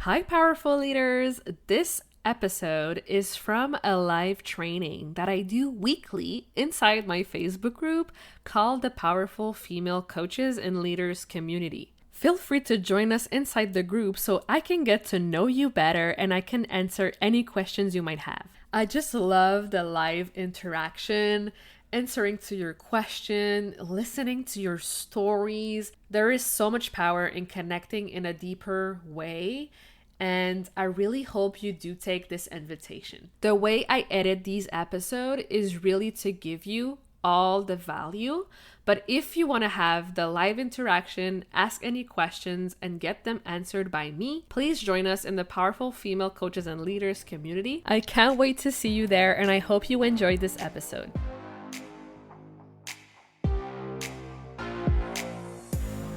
Hi, powerful leaders. This episode is from a live training that I do weekly inside my Facebook group called the Powerful Female Coaches and Leaders Community. Feel free to join us inside the group so I can get to know you better and I can answer any questions you might have. I just love the live interaction, answering to your question, listening to your stories. There is so much power in connecting in a deeper way, and I really hope you do take this invitation. The way I edit these episodes is really to give you all the value, but if you want to have the live interaction, ask any questions, and get them answered by me, please join us in the Powerful Female Coaches and Leaders community. I can't wait to see you there, and I hope you enjoyed this episode.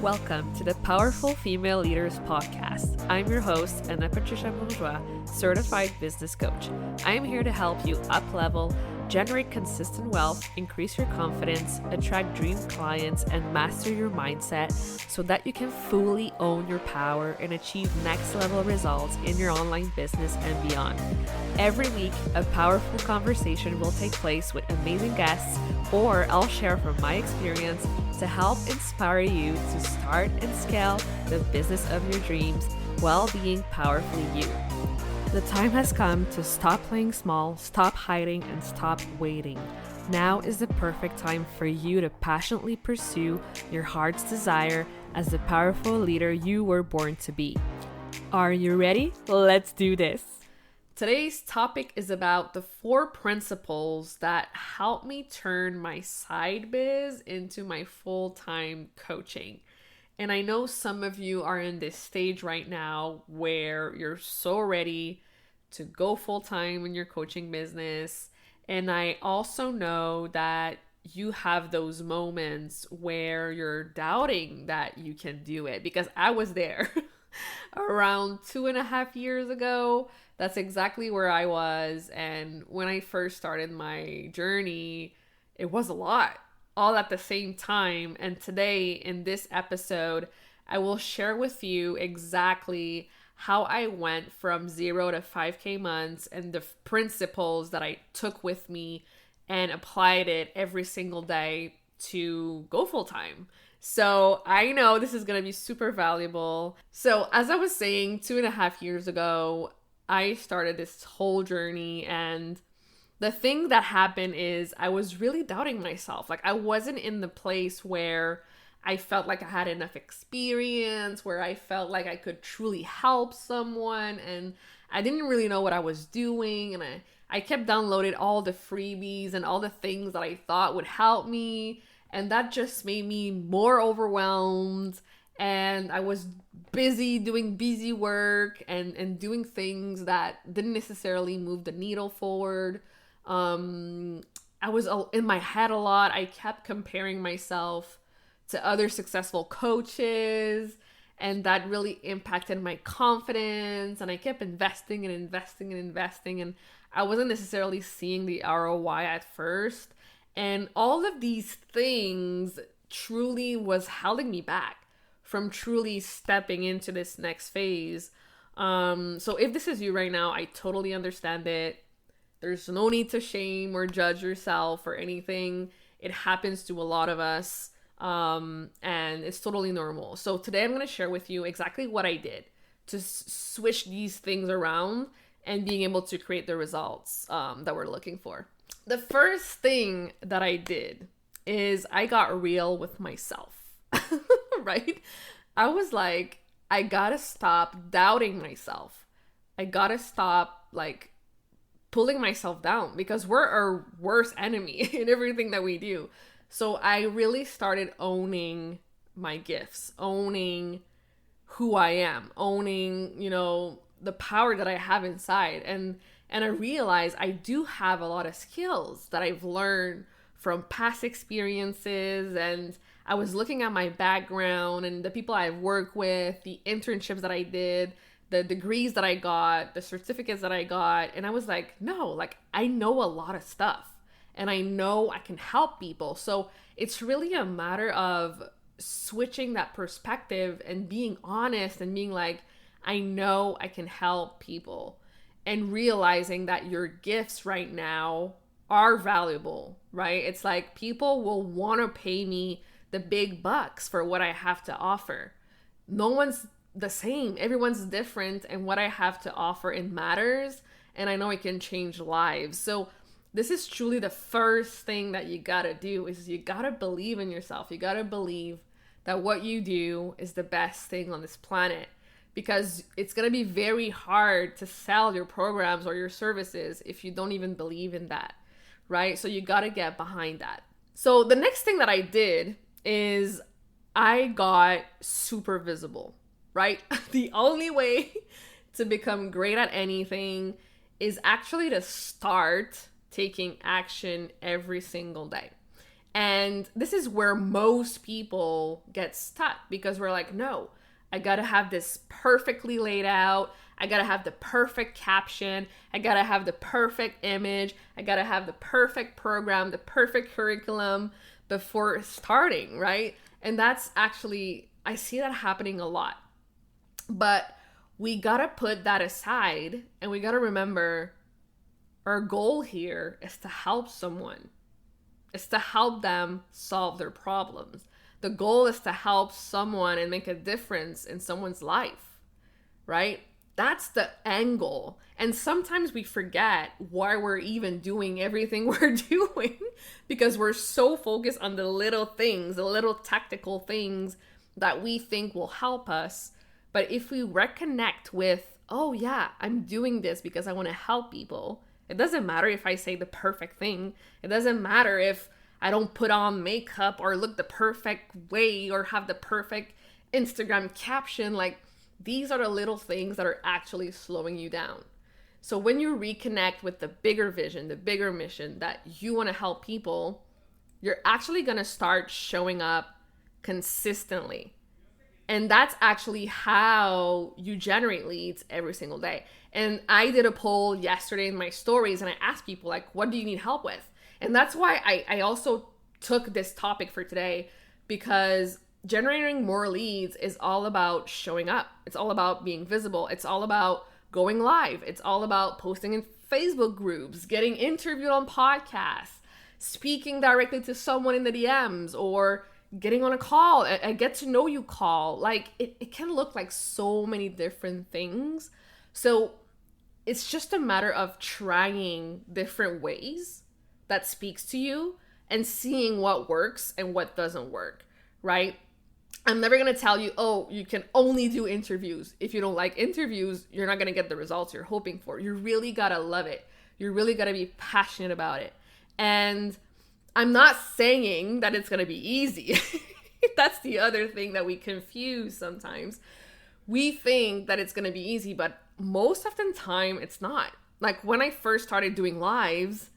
Welcome to the Powerful Female Leaders Podcast. I'm your host, Anna Patricia Bourgeois, certified business coach. I am here to help you up-level, generate consistent wealth, increase your confidence, attract dream clients, and master your mindset so that you can fully own your power and achieve next-level results in your online business and beyond. Every week, a powerful conversation will take place with amazing guests, or I'll share from my experience to help inspire you to start and scale the business of your dreams while being powerfully you. The time has come to stop playing small, stop hiding, and stop waiting. Now is the perfect time for you to passionately pursue your heart's desire as the powerful leader you were born to be. Are you ready? Let's do this. Today's topic is about the 4 principles that help me turn my side biz into my full-time coaching. And I know some of you are in this stage right now where you're so ready to go full-time in your coaching business. And I also know that you have those moments where you're doubting that you can do it, because I was there around 2.5 years ago. That's exactly where I was. And when I first started my journey, it was a lot, all at the same time. And today in this episode, I will share with you exactly how I went from 0 to 5K months and the principles that I took with me and applied it every single day to go full time. So I know this is going to be super valuable. So as I was saying, 2.5 years ago, I started this whole journey, and the thing that happened is I was really doubting myself. Like, I wasn't in the place where I felt like I had enough experience, where I felt like I could truly help someone, and I didn't really know what I was doing, and I kept downloading all the freebies and all the things that I thought would help me, and that just made me more overwhelmed. And I was busy doing busy work and doing things that didn't necessarily move the needle forward. I was in my head a lot. I kept comparing myself to other successful coaches, and that really impacted my confidence. And I kept investing and investing and investing, and I wasn't necessarily seeing the ROI at first. And all of these things truly was holding me back from truly stepping into this next phase. So if this is you right now, I totally understand it. There's no need to shame or judge yourself or anything. It happens to a lot of us, and it's totally normal. So today I'm going to share with you exactly what I did to switch these things around and being able to create the results that we're looking for. The first thing that I did is I got real with myself. Right? I was like, I gotta stop doubting myself. I gotta stop pulling myself down, because we're our worst enemy in everything that we do. So I really started owning my gifts, owning who I am, owning, the power that I have inside. And I realized I do have a lot of skills that I've learned from past experiences, and I was looking at my background and the people I've worked with, the internships that I did, the degrees that I got, the certificates that I got, and I was like, no, I know a lot of stuff, and I know I can help people. So it's really a matter of switching that perspective and being honest and being like, I know I can help people. And realizing that your gifts right now are valuable, right? It's like people will want to pay me the big bucks for what I have to offer. No one's the same. Everyone's different, and what I have to offer, it matters, and I know it can change lives. So this is truly the first thing that you gotta do is you gotta believe in yourself. You gotta believe that what you do is the best thing on this planet, because it's gonna be very hard to sell your programs or your services if you don't even believe in that, right? So you gotta get behind that. So the next thing that I did is I got super visible, right? The only way to become great at anything is actually to start taking action every single day. And this is where most people get stuck, because we're like, no, I gotta have this perfectly laid out. I gotta have the perfect caption. I gotta have the perfect image. I gotta have the perfect program, the perfect curriculum before starting, right? And that's actually, I see that happening a lot. But we gotta put that aside, and we gotta remember our goal here is to help someone. It's to help them solve their problems. The goal is to help someone and make a difference in someone's life, right? That's the end goal. And sometimes we forget why we're even doing everything we're doing, because we're so focused on the little things, the little tactical things that we think will help us. But if we reconnect with, oh yeah, I'm doing this because I want to help people. It doesn't matter if I say the perfect thing. It doesn't matter if I don't put on makeup or look the perfect way or have the perfect Instagram caption. Like, these are the little things that are actually slowing you down. So when you reconnect with the bigger vision, the bigger mission that you want to help people, you're actually going to start showing up consistently. And that's actually how you generate leads every single day. And I did a poll yesterday in my stories, and I asked people, like, what do you need help with? And that's why I also took this topic for today, because generating more leads is all about showing up. It's all about being visible. It's all about going live. It's all about posting in Facebook groups, getting interviewed on podcasts, speaking directly to someone in the DMs, or getting on a call, a get to know you call. Like, it can look like so many different things. So it's just a matter of trying different ways that speaks to you and seeing what works and what doesn't work, right? I'm never going to tell you, oh, you can only do interviews. If you don't like interviews, you're not going to get the results you're hoping for. You really got to love it. You really got to be passionate about it. And I'm not saying that it's going to be easy. That's the other thing that we confuse sometimes. We think that it's going to be easy, but most of the time it's not. Like, when I first started doing lives,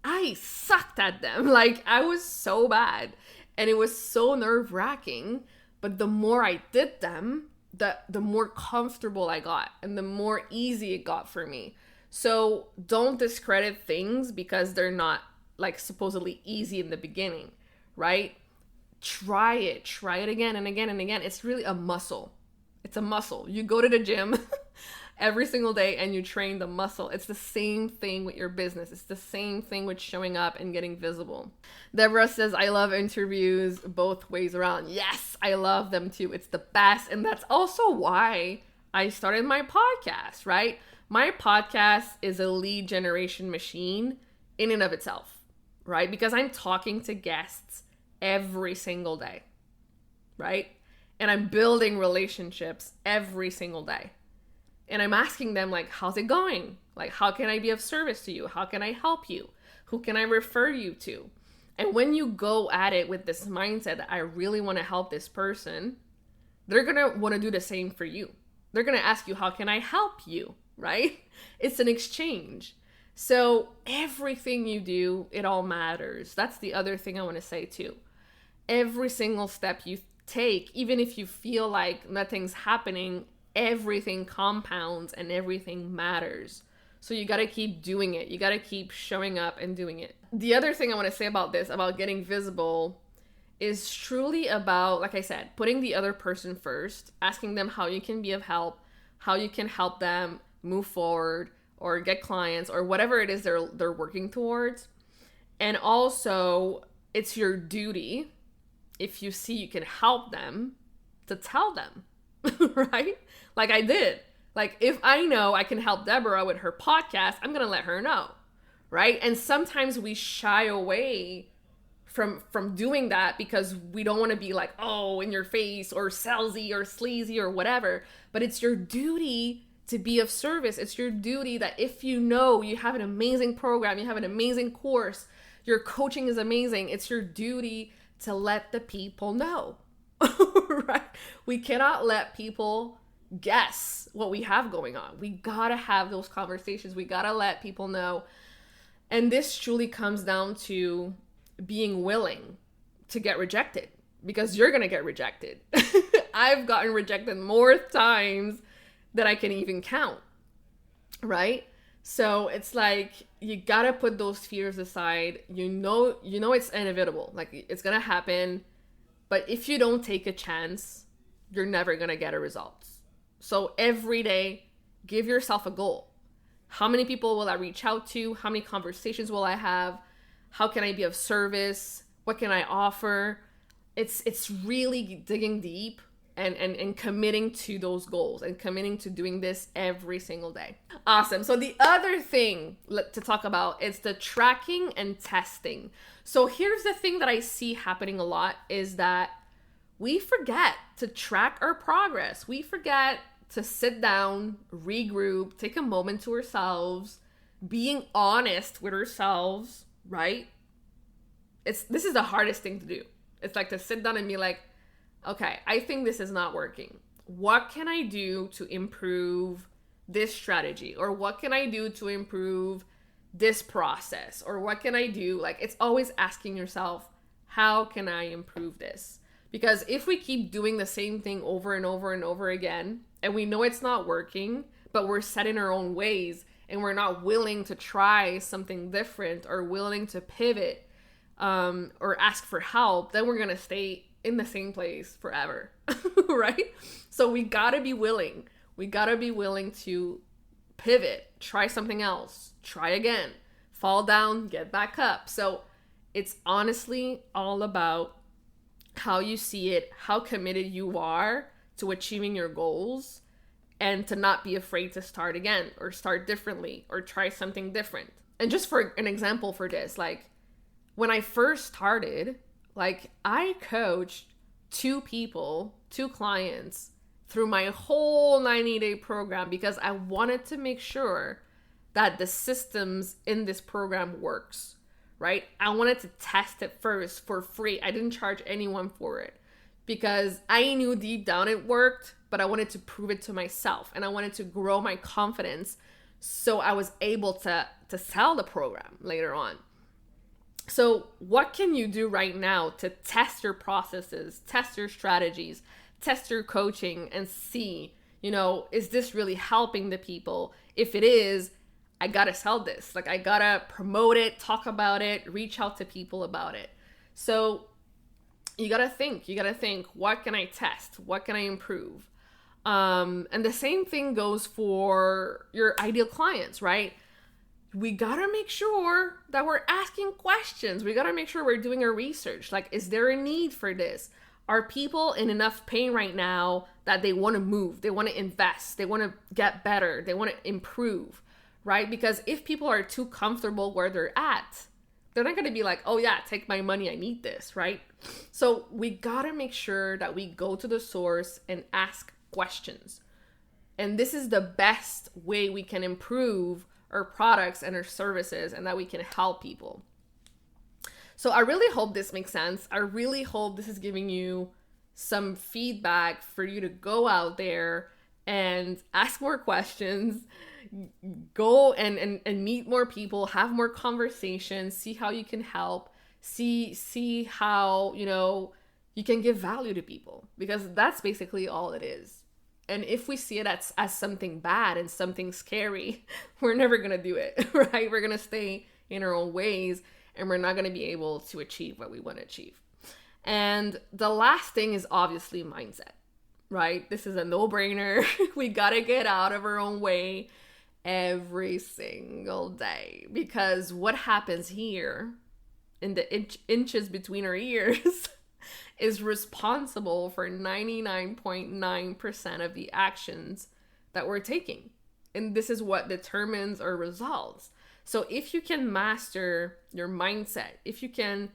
I sucked at them. Like, I was so bad, and it was so nerve-wracking. But the more I did them, the more comfortable I got, and the more easy it got for me. So don't discredit things because they're not, like, supposedly easy in the beginning, right? Try it again and again and again. It's really a muscle. It's a muscle. You go to the gym every single day and you train the muscle. It's the same thing with your business. It's the same thing with showing up and getting visible. Deborah says, I love interviews both ways around. Yes, I love them too. It's the best. And that's also why I started my podcast, right? My podcast is a lead generation machine in and of itself, right? Because I'm talking to guests every single day, right? And I'm building relationships every single day. And I'm asking them, like, how's it going? Like, how can I be of service to you? How can I help you? Who can I refer you to? And when you go at it with this mindset that I really want to help this person, they're going to want to do the same for you. They're going to ask you, how can I help you? Right? It's an exchange. So everything you do, it all matters. That's the other thing I want to say too. Every single step you take, even if you feel like nothing's happening, everything compounds and everything matters. So you got to keep doing it. You got to keep showing up and doing it. The other thing I want to say about this, about getting visible, is truly about, like I said, putting the other person first, asking them how you can be of help, how you can help them move forward or get clients or whatever it is they're working towards. And also, it's your duty, if you see you can help them, to tell them, right? Like I did. Like if I know I can help Deborah with her podcast, I'm going to let her know, right? And sometimes we shy away from doing that because we don't want to be like, oh, in your face or salesy or sleazy or whatever. But it's your duty to be of service. It's your duty that if you know you have an amazing program, you have an amazing course, your coaching is amazing, it's your duty to let the people know, right? We cannot let people guess what we have going on. We gotta have those conversations. We gotta let people know. And this truly comes down to being willing to get rejected, because you're gonna get rejected. I've gotten rejected more times than I can even count, right? So it's like, you gotta put those fears aside. You know it's inevitable. Like, it's gonna happen. But if you don't take a chance, you're never gonna get a result. So every day, give yourself a goal. How many people will I reach out to? How many conversations will I have? How can I be of service? What can I offer? It's really digging deep and committing to those goals and committing to doing this every single day. Awesome. So the other thing to talk about is the tracking and testing. So here's the thing that I see happening a lot is that we forget to track our progress. We forget to sit down, regroup, take a moment to ourselves, being honest with ourselves, right? This is the hardest thing to do. It's like to sit down and be like, okay, I think this is not working. What can I do to improve this strategy? Or what can I do to improve this process? Or what can I do? Like, it's always asking yourself, how can I improve this? Because if we keep doing the same thing over and over and over again, and we know it's not working, but we're set in our own ways, and we're not willing to try something different or willing to pivot or ask for help, then we're going to stay in the same place forever, right? So we gotta be willing. We gotta be willing to pivot, try something else, try again, fall down, get back up. So it's honestly all about how you see it, how committed you are to achieving your goals, and to not be afraid to start again or start differently or try something different. And just for an example for this, like when I first started, like I coached 2 clients through my whole 90-day program because I wanted to make sure that the systems in this program works, right? I wanted to test it first for free. I didn't charge anyone for it because I knew deep down it worked, but I wanted to prove it to myself and I wanted to grow my confidence so I was able to sell the program later on. So what can you do right now to test your processes, test your strategies, test your coaching and see, is this really helping the people? If it is, I gotta sell this. Like I gotta promote it, talk about it, reach out to people about it. So you gotta think, what can I test? What can I improve? And the same thing goes for your ideal clients, right? We gotta make sure that we're asking questions. We gotta make sure we're doing our research. Like, is there a need for this? Are people in enough pain right now that they want to move? They want to invest. They want to get better. They want to improve, right? Because if people are too comfortable where they're at, they're not going to be like, oh yeah, take my money. I need this, right? So we gotta make sure that we go to the source and ask questions. And this is the best way we can improve our products and our services and that we can help people. So I really hope this makes sense. I really hope this is giving you some feedback for you to go out there and ask more questions, go and meet more people, have more conversations, see how you can help, see how, you can give value to people, because that's basically all it is. And if we see it as something bad and something scary, we're never going to do it, right? We're going to stay in our own ways and we're not going to be able to achieve what we want to achieve. And the last thing is obviously mindset, right? This is a no-brainer. We gotta get out of our own way every single day, because what happens here in the inches between our ears is responsible for 99.9% of the actions that we're taking. And this is what determines our results. So if you can master your mindset, if you can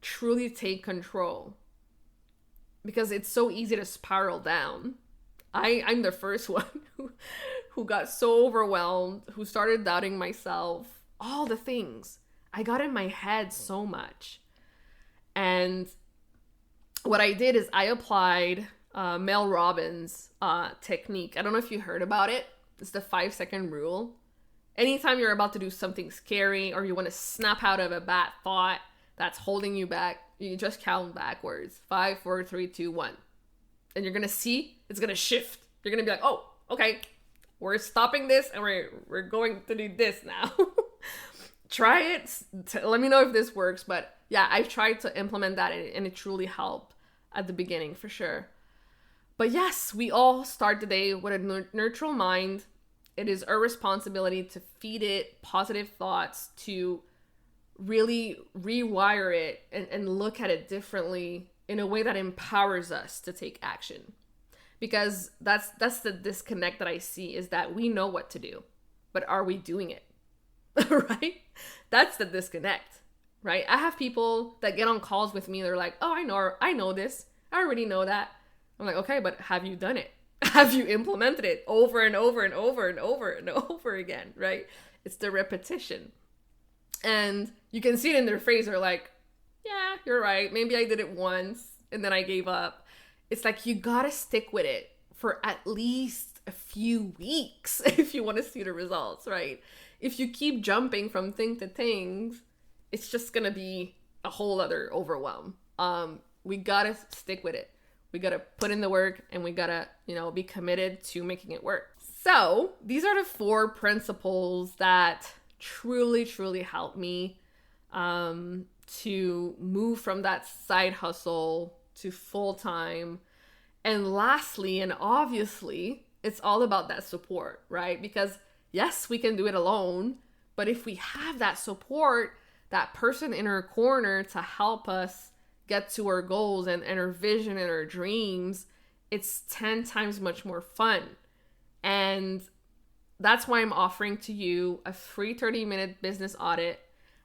truly take control, because it's so easy to spiral down. I'm the first one who got so overwhelmed, who started doubting myself, all the things. I got in my head so much. And what I did is I applied Mel Robbins' technique. I don't know if you heard about it. It's the 5-second rule. Anytime you're about to do something scary or you want to snap out of a bad thought that's holding you back, you just count backwards. 5, 4, 3, 2, 1. And you're going to see it's going to shift. You're going to be like, oh, okay, we're stopping this and we're going to do this now. Try it. Let me know if this works. But yeah, I've tried to implement that and it truly helped at the beginning for sure. But yes, we all start the day with a neutral mind. It is our responsibility to feed it positive thoughts, to really rewire it and look at it differently in a way that empowers us to take action. Because that's the disconnect that I see, is that we know what to do, but are we doing it? Right? That's the disconnect, right? I have people that get on calls with me. They're like, oh, I know this. I already know that. I'm like, okay, but have you done it? Have you implemented it over and over and over and over and over again, right? It's the repetition. And you can see it in their face. They're like, yeah, you're right. Maybe I did it once and then I gave up. It's like, you gotta stick with it for at least a few weeks if you want to see the results, right? If you keep jumping from thing to things, it's just gonna be a whole other overwhelm. We gotta stick with it. We gotta put in the work and we gotta, be committed to making it work. So these are the 4 principles that truly helped me to move from that side hustle to full-time. And lastly, and obviously, it's all about that support, right? Because yes, we can do it alone, but if we have that support, that person in our corner to help us get to our goals and our vision and our dreams, it's 10 times much more fun. And that's why I'm offering to you a free 30-minute business audit.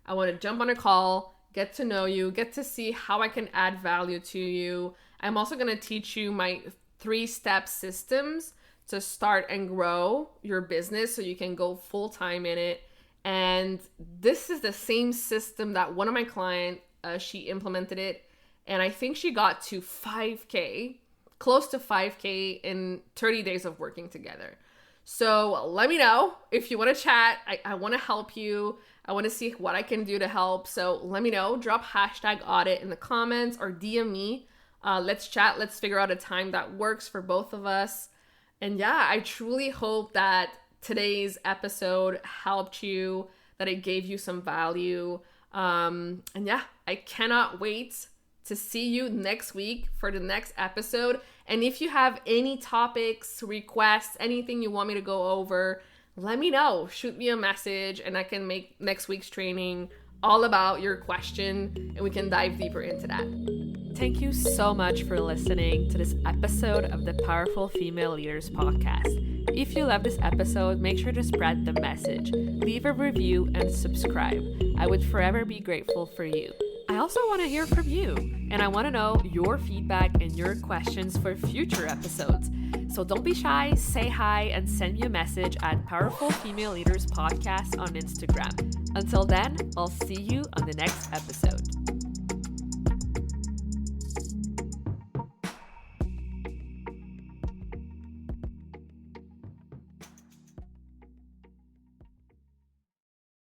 I want to jump on a call, get to know you, get to see how I can add value to you. I'm also going to teach you my 3-step systems to start and grow your business so you can go full-time in it. And this is the same system that one of my clients, she implemented it. And I think she got to 5K, close to 5K in 30 days of working together. So let me know if you want to chat. I want to help you. I want to see what I can do to help. So let me know. Drop #audit in the comments or DM me. Let's chat. Let's figure out a time that works for both of us. And yeah, I truly hope that today's episode helped you, that it gave you some value. And yeah, I cannot wait to see you next week for the next episode. And if you have any topics, requests, anything you want me to go over, let me know. Shoot me a message and I can make next week's training all about your question and we can dive deeper into that. Thank you so much for listening to this episode of the Powerful Female Leaders Podcast. If you love this episode, make sure to spread the message, leave a review, and subscribe. I would forever be grateful for you. I also want to hear from you, and I want to know your feedback and your questions for future episodes. So don't be shy, say hi, and send me a message at Powerful Female Leaders Podcast on Instagram. Until then, I'll see you on the next episode.